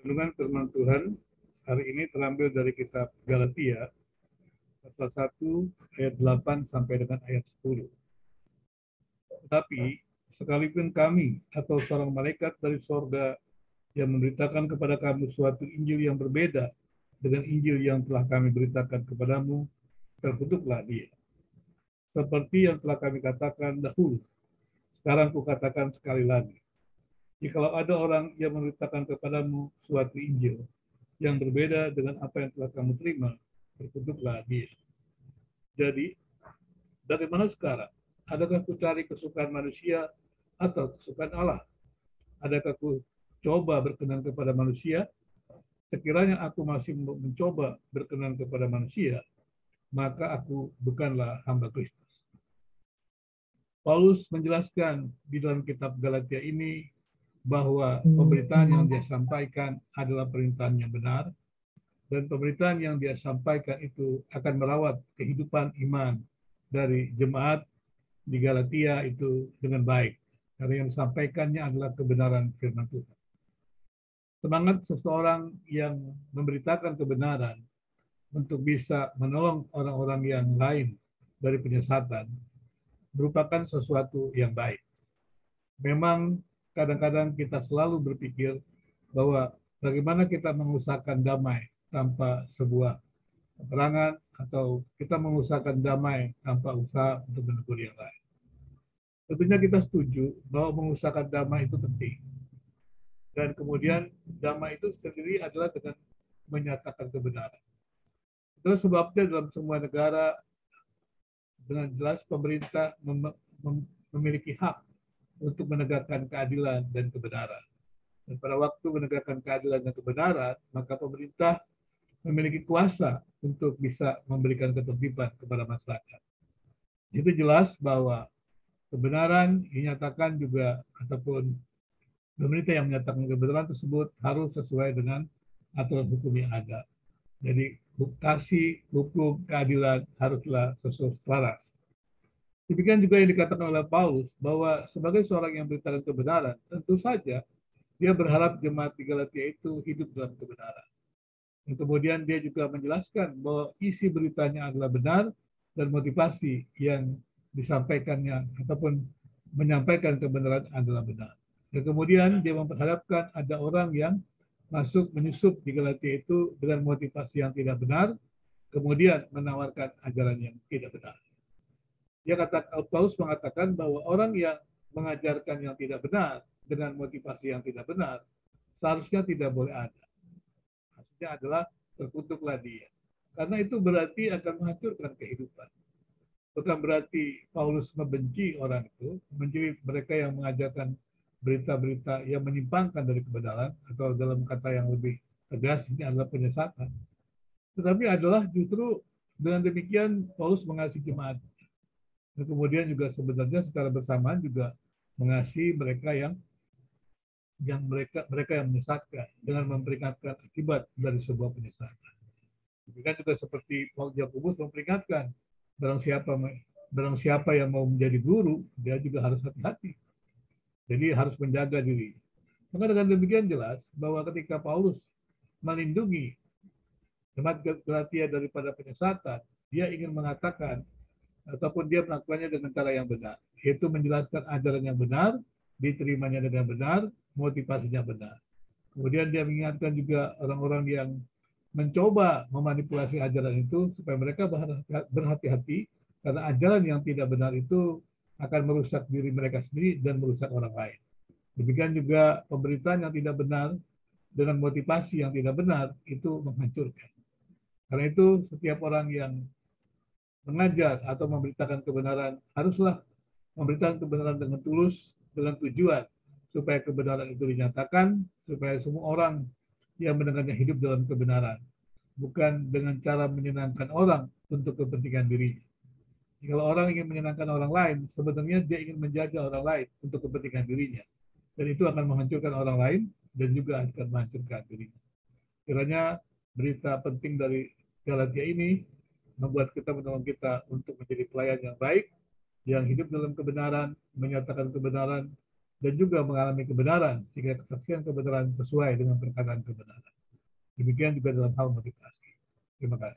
Renungan firman Tuhan hari ini terambil dari kitab Galatia pasal 1 ayat 8 sampai dengan ayat 10. Tetapi sekalipun kami atau seorang malaikat dari sorga yang memberitakan kepada kamu suatu Injil yang berbeda dengan Injil yang telah kami beritakan kepadamu, terkutuklah dia. Seperti yang telah kami katakan dahulu, sekarang kukatakan sekali lagi. Jikalau ada orang yang memberitakan kepadamu suatu Injil yang berbeda dengan apa yang telah kamu terima, terkutuklah dia. Jadi, bagaimana sekarang? Adakah ku cari kesukaan manusia atau kesukaan Allah? Adakah ku coba berkenan kepada manusia? Sekiranya aku masih mencoba berkenan kepada manusia, maka aku bukanlah hamba Kristus. Paulus menjelaskan di dalam kitab Galatia ini bahwa pemberitaan yang dia sampaikan adalah pemberitaan yang benar, dan pemberitaan yang dia sampaikan itu akan merawat kehidupan iman dari jemaat di Galatia itu dengan baik. Karena yang disampaikannya adalah kebenaran firman Tuhan. Semangat seseorang yang memberitakan kebenaran untuk bisa menolong orang-orang yang lain dari penyesatan merupakan sesuatu yang baik. Memang kadang-kadang kita selalu berpikir bahwa bagaimana kita mengusahakan damai tanpa sebuah peperangan, atau kita mengusahakan damai tanpa usaha untuk menegur yang lain. Tentunya kita setuju bahwa mengusahakan damai itu penting. Dan kemudian damai itu sendiri adalah dengan menyatakan kebenaran. Itulah sebabnya dalam semua negara dengan jelas pemerintah memiliki hak untuk menegakkan keadilan dan kebenaran. Dan pada waktu menegakkan keadilan dan kebenaran, maka pemerintah memiliki kuasa untuk bisa memberikan ketertiban kepada masyarakat. Itu jelas bahwa kebenaran dinyatakan juga, ataupun pemerintah yang menyatakan kebenaran tersebut harus sesuai dengan aturan hukum yang ada. Jadi kasih hukum keadilan haruslah sesuai selaras. Demikian juga yang dikatakan oleh Paulus bahwa sebagai seorang yang beritakan kebenaran, tentu saja dia berharap jemaat di Galatia itu hidup dalam kebenaran. Dan kemudian dia juga menjelaskan bahwa isi beritanya adalah benar dan motivasi yang disampaikannya ataupun menyampaikan kebenaran adalah benar. Dan kemudian dia memperhadapkan ada orang yang masuk menyusup di Galatia itu dengan motivasi yang tidak benar, kemudian menawarkan ajaran yang tidak benar. Paulus mengatakan bahwa orang yang mengajarkan yang tidak benar dengan motivasi yang tidak benar seharusnya tidak boleh ada. Maksudnya adalah terkutuklah dia. Karena itu berarti akan menghancurkan kehidupan. Bukan berarti Paulus membenci orang itu, membenci mereka yang mengajarkan berita-berita yang menyimpangkan dari kebenaran, atau dalam kata yang lebih tegas ini adalah penyesatan. Tetapi adalah justru dengan demikian Paulus mengasihi jemaat. Dan kemudian juga sebenarnya secara bersamaan juga mengasihi mereka yang menyesatkan dengan memperingatkan akibat dari sebuah penyesatan. Demikian juga seperti Yakobus memperingatkan barang siapa yang mau menjadi guru, dia juga harus hati-hati. Jadi harus menjaga diri. Maka dengan demikian jelas bahwa ketika Paulus melindungi jemaat Galatia daripada penyesatan, dia ingin mengatakan ataupun dia melakukannya dengan cara yang benar, yaitu menjelaskan ajaran yang benar, diterimanya dengan benar, motivasinya benar. Kemudian dia mengingatkan juga orang-orang yang mencoba memanipulasi ajaran itu supaya mereka berhati-hati, karena ajaran yang tidak benar itu akan merusak diri mereka sendiri dan merusak orang lain. Demikian juga pemberitaan yang tidak benar dengan motivasi yang tidak benar itu menghancurkan. Karena itu setiap orang yang mengajar atau memberitakan kebenaran haruslah memberitakan kebenaran dengan tulus, dengan tujuan supaya kebenaran itu dinyatakan, supaya semua orang yang mendengarnya hidup dalam kebenaran, bukan dengan cara menyenangkan orang untuk kepentingan dirinya. Kalau orang ingin menyenangkan orang lain, sebenarnya dia ingin menjaga orang lain untuk kepentingan dirinya, dan itu akan menghancurkan orang lain dan juga akan menghancurkan dirinya. Kiranya berita penting dari Galatia ini membuat kita, menolong kita untuk menjadi pelayan yang baik, yang hidup dalam kebenaran, menyatakan kebenaran, dan juga mengalami kebenaran, sehingga kesaksian kebenaran sesuai dengan perkataan kebenaran. Demikian juga dalam hal motivasi. Terima kasih.